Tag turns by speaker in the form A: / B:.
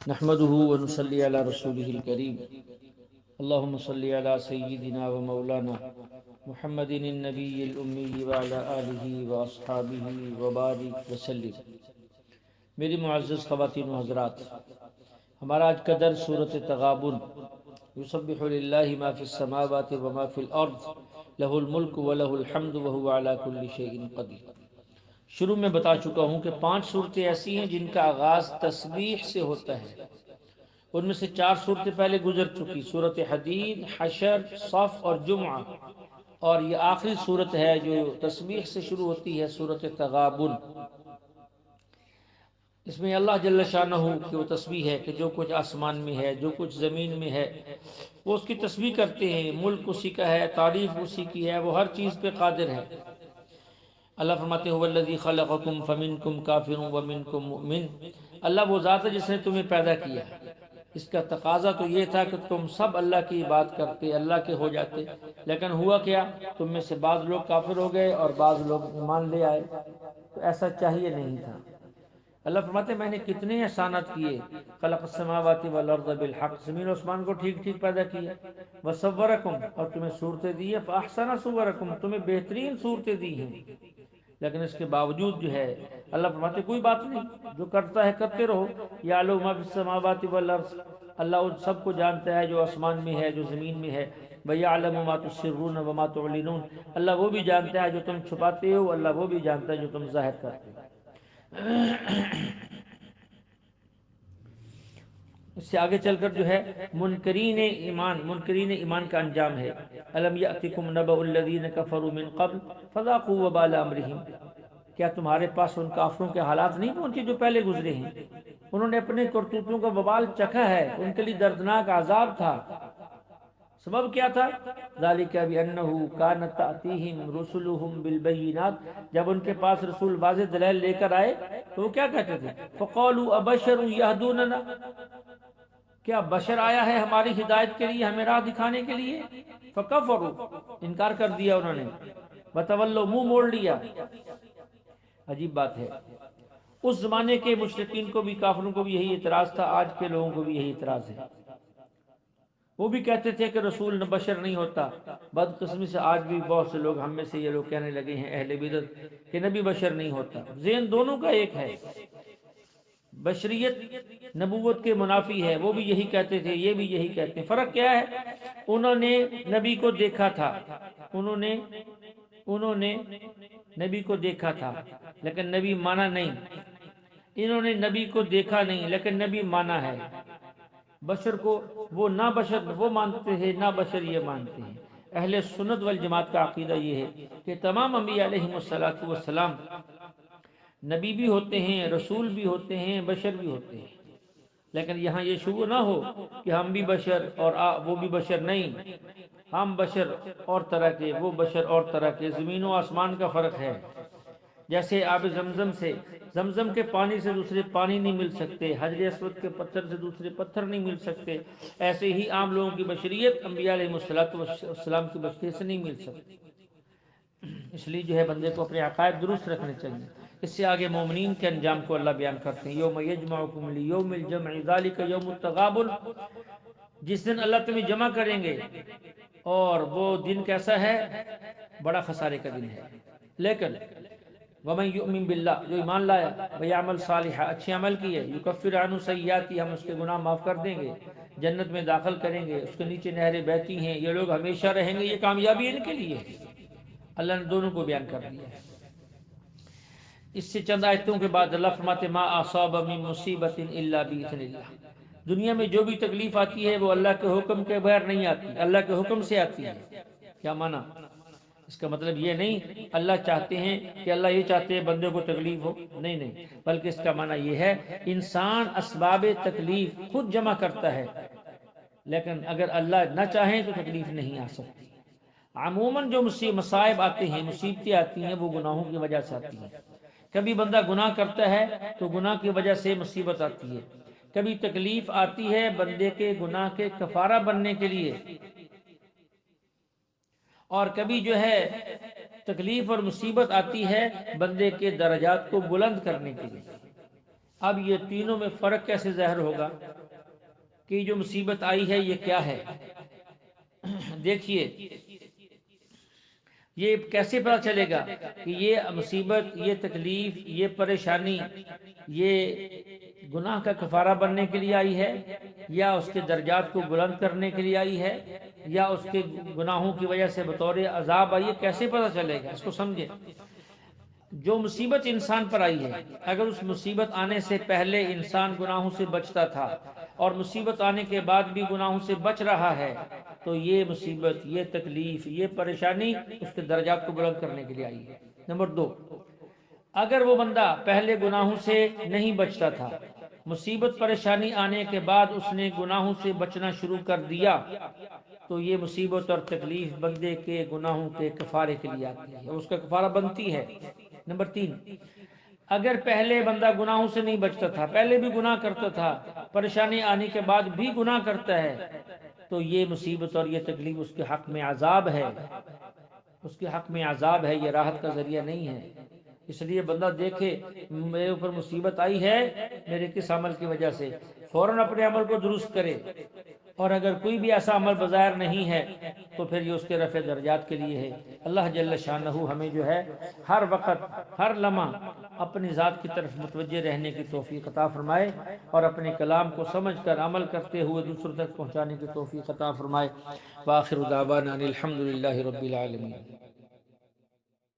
A: نحمده ونصلي على رسوله الكريم اللهم صل على سيدنا ومولانا محمد النبي الأمي وعلى آله وأصحابه وبارك وسلم۔ میری معزز خواتین و حضرات، ہمارا آج کا درس سورۃ تغابن، یسبح للہ ما فی السماوات وما فی الارض لہ الملک ولہ الحمد وہو علی کل شیء قدیر۔ شروع میں بتا چکا ہوں کہ 5 صورتیں ایسی ہیں جن کا آغاز تسبیح سے ہوتا ہے۔ ان میں سے 4 صورتیں پہلے گزر چکی، سورۃ حدید، حشر، صف اور جمعہ، اور یہ آخری صورت ہے جو تسبیح سے شروع ہوتی ہے، سورۃ تغابن۔ اس میں اللہ جل شانہ کی وہ تسبیح ہے کہ جو کچھ آسمان میں ہے، جو کچھ زمین میں ہے، وہ اس کی تسبیح کرتے ہیں۔ ملک اسی کا ہے، تعریف اسی کی ہے، وہ ہر چیز پہ قادر ہے۔ اللہ فرماتے ہیں والذی خلقکم فمنکم کافر ومنکم مؤمن۔ اللہ وہ ذات ہے جس نے تمہیں پیدا کیا۔ اس کا تقاضا تو یہ تھا کہ تم سب اللہ کی بات کرتے، اللہ کے ہو جاتے، لیکن ہوا کیا؟ تم میں سے بعض لوگ کافر ہو گئے اور بعض لوگ ایمان لے آئے۔ تو ایسا چاہیے نہیں تھا۔ اللہ فرماتے ہیں میں نے کتنے احسانات کیے، خلق السماوات والارض بالحق، زمین و آسمان کو ٹھیک ٹھیک پیدا کیا، وصورکم، اور تمہیں صورتیں دی ہے، فاحسن صورکم، تمہیں بہترین صورتیں دی ہیں، لیکن اس کے باوجود جو ہے اللہ فرماتے کوئی بات نہیں، جو کرتا ہے کرتے رہو۔ یعلم ما فی السماوات والارض، اللہ ان سب کو جانتا ہے جو آسمان میں ہے، جو زمین میں ہے۔ وَيَعْلَمُ مَا تُسِرُّونَ وَمَا تُعْلِنُونَ، اللہ وہ بھی جانتا ہے جو تم چھپاتے ہو، اللہ وہ بھی جانتا ہے جو تم ظاہر کرتے ہو۔ اس سے آگے چل کر جو ہے منکرین ایمان کا انجام ہے۔ الم یأتکم نبأ الذین کفروا من قبل فذاقوا وبال امرہم، کیا تمہارے پاس ان کافروں کے حالات نہیں پہنچے جو پہلے گزرے ہیں؟ انہوں نے اپنے کرتوتوں کا وبال چکھا ہے، ان کے لیے دردناک عذاب تھا۔ سبب کیا تھا؟ ذالک بأنہ کانت تأتیہم رسلہم بالبینات، جب ان کے پاس رسول واضح دلائل لے کر آئے تو وہ کیا کہتے تھے؟ فقالوا ابشر یہدوننا، کیا بشر آیا ہے ہماری ہدایت کے لیے، ہمیں راہ دکھانے کے لیے؟ فکفروا، انکار کر دیا انہوں نے، وتولوا، منہ موڑ لیا۔ عجیب بات ہے، اس زمانے کے مشرکین کو بھی، کافروں کو بھی یہی اعتراض تھا، آج کے لوگوں کو بھی یہی اعتراض ہے۔ وہ بھی کہتے تھے کہ رسول بشر نہیں ہوتا۔ بدقسمی سے آج بھی بہت سے لوگ، ہم میں سے یہ لوگ کہنے لگے ہیں، اہل بدعت، کہ نبی بشر نہیں ہوتا۔ ذہن دونوں کا ایک ہے، بشریت نبوت کے منافی ہے، وہ بھی یہی کہتے تھے، یہ بھی یہی کہتے ہیں۔ فرق کیا ہے؟ انہوں نے نبی کو دیکھا تھا، انہوں نے نبی کو دیکھا تھا لیکن نبی مانا نہیں۔ انہوں نے نبی کو دیکھا نہیں لیکن نبی مانا ہے۔ بشر کو وہ نہ بشر وہ مانتے ہیں، نہ بشر یہ مانتے ہیں۔ اہل سنت والجماعت کا عقیدہ یہ ہے کہ تمام انبیاء علیہم السلام نبی بھی ہوتے ہیں، رسول بھی ہوتے ہیں، بشر بھی ہوتے ہیں، لیکن یہاں یہ شبہ نہ ہو کہ ہم بھی بشر اور وہ بھی بشر، نہیں، ہم بشر اور طرح کے، وہ بشر اور طرح کے، زمین و آسمان کا فرق ہے۔ جیسے آب زمزم کے پانی سے دوسرے پانی نہیں مل سکتے، حجر اسود کے پتھر سے دوسرے پتھر نہیں مل سکتے، ایسے ہی عام لوگوں کی بشریت انبیاء علیہ السلام کی بشریت سے نہیں مل سکتی۔ اس لیے جو ہے بندے کو اپنے عقائد درست رکھنے چاہیے۔ اس سے آگے مومنین کے انجام کو اللہ بیان کرتے ہیں، یوم یجمعکم لیوم الجمع ذالک یوم التغابن، جس دن اللہ تمہیں جمع کریں گے، اور وہ دن کیسا ہے؟ بڑا خسارے کا دن ہے۔ لیکن ومن یؤمن باللہ، جو ایمان لایا، ویعمل صالحا، اچھے عمل کیے، یکفر عنہ سیئاتی، ہم اس کے گناہ معاف کر دیں گے، جنت میں داخل کریں گے، اس کے نیچے نہریں بہتی ہیں، یہ لوگ ہمیشہ رہیں گے، یہ کامیابی ان کے لیے ہے۔ اللہ نے دونوں کو بیان کر دیا ہے۔ اس سے چند آیتوں کے بعد اللہ فرماتے ما اصاب من مصیبت الا باذن اللہ، دنیا میں جو بھی تکلیف آتی ہے وہ اللہ کے حکم کے بغیر نہیں آتی، اللہ کے حکم سے آتی ہے۔ کیا معنی؟ اس کا مطلب یہ نہیں اللہ چاہتے ہیں کہ اللہ یہ چاہتے ہیں بندے کو تکلیف ہو، نہیں، بلکہ اس کا معنی یہ ہے انسان اسباب تکلیف خود جمع کرتا ہے، لیکن اگر اللہ نہ چاہیں تو تکلیف نہیں آ سکتی۔ عموماً جو مصائب آتے ہیں، مصیبتیں آتی ہیں، وہ گناہوں کی وجہ سے آتی ہیں۔ کبھی بندہ گناہ کرتا ہے تو گناہ کی وجہ سے مصیبت آتی ہے، کبھی تکلیف آتی ہے بندے کے گناہ کے کفارہ بننے کے لیے، اور کبھی جو ہے تکلیف اور مصیبت آتی ہے بندے کے درجات کو بلند کرنے کے لیے۔ اب یہ تینوں میں فرق کیسے ظاہر ہوگا کہ جو مصیبت آئی ہے یہ کیا ہے؟ دیکھیے یہ کیسے پتہ چلے گا کہ یہ مصیبت، یہ تکلیف، یہ پریشانی یہ گناہ کا کفارہ بننے کے لیے آئی ہے، یا اس کے درجات کو بلند کرنے کے لیے آئی ہے، یا اس کے گناہوں کی وجہ سے بطور عذاب آئی ہے؟ کیسے پتہ چلے گا؟ اس کو سمجھے۔ جو مصیبت انسان پر آئی ہے، اگر اس مصیبت آنے سے پہلے انسان گناہوں سے بچتا تھا اور مصیبت آنے کے بعد بھی گناہوں سے بچ رہا ہے، تو یہ مصیبت، یہ تکلیف، یہ پریشانی اس کے درجات کو بلند کرنے کے لیے آئی ہے۔ نمبر 2، اگر وہ بندہ پہلے گناہوں سے نہیں بچتا تھا، مصیبت پریشانی آنے کے بعد اس نے گناہوں سے بچنا شروع کر دیا، تو یہ مصیبت اور تکلیف بندے کے گناہوں کے کفارے کے لیے آتی ہے، اس کا کفارہ بنتی ہے۔ نمبر 3، اگر پہلے بندہ گناہوں سے نہیں بچتا تھا، پہلے بھی گناہ کرتا تھا، پریشانی آنے کے بعد بھی گناہ کرتا ہے، تو یہ مصیبت اور یہ تکلیف اس کے حق میں عذاب ہے، اس کے حق میں عذاب ہے، یہ راحت کا ذریعہ نہیں ہے۔ اس لیے بندہ دیکھے میرے اوپر مصیبت آئی ہے میرے کس عمل کی وجہ سے، فوراً اپنے عمل کو درست کرے، اور اگر کوئی بھی ایسا عمل بظاہر نہیں ہے تو پھر یہ اس کے رفع درجات کے لیے ہے۔ اللہ جل شانہ ہمیں جو ہے ہر وقت ہر لمحہ اپنی ذات کی طرف متوجہ رہنے کی توفیق عطا فرمائے، اور اپنے کلام کو سمجھ کر عمل کرتے ہوئے دوسروں تک پہنچانے کی توفیق عطا فرمائے۔ وآخر دعوانا ان الحمد للہ رب العالمین۔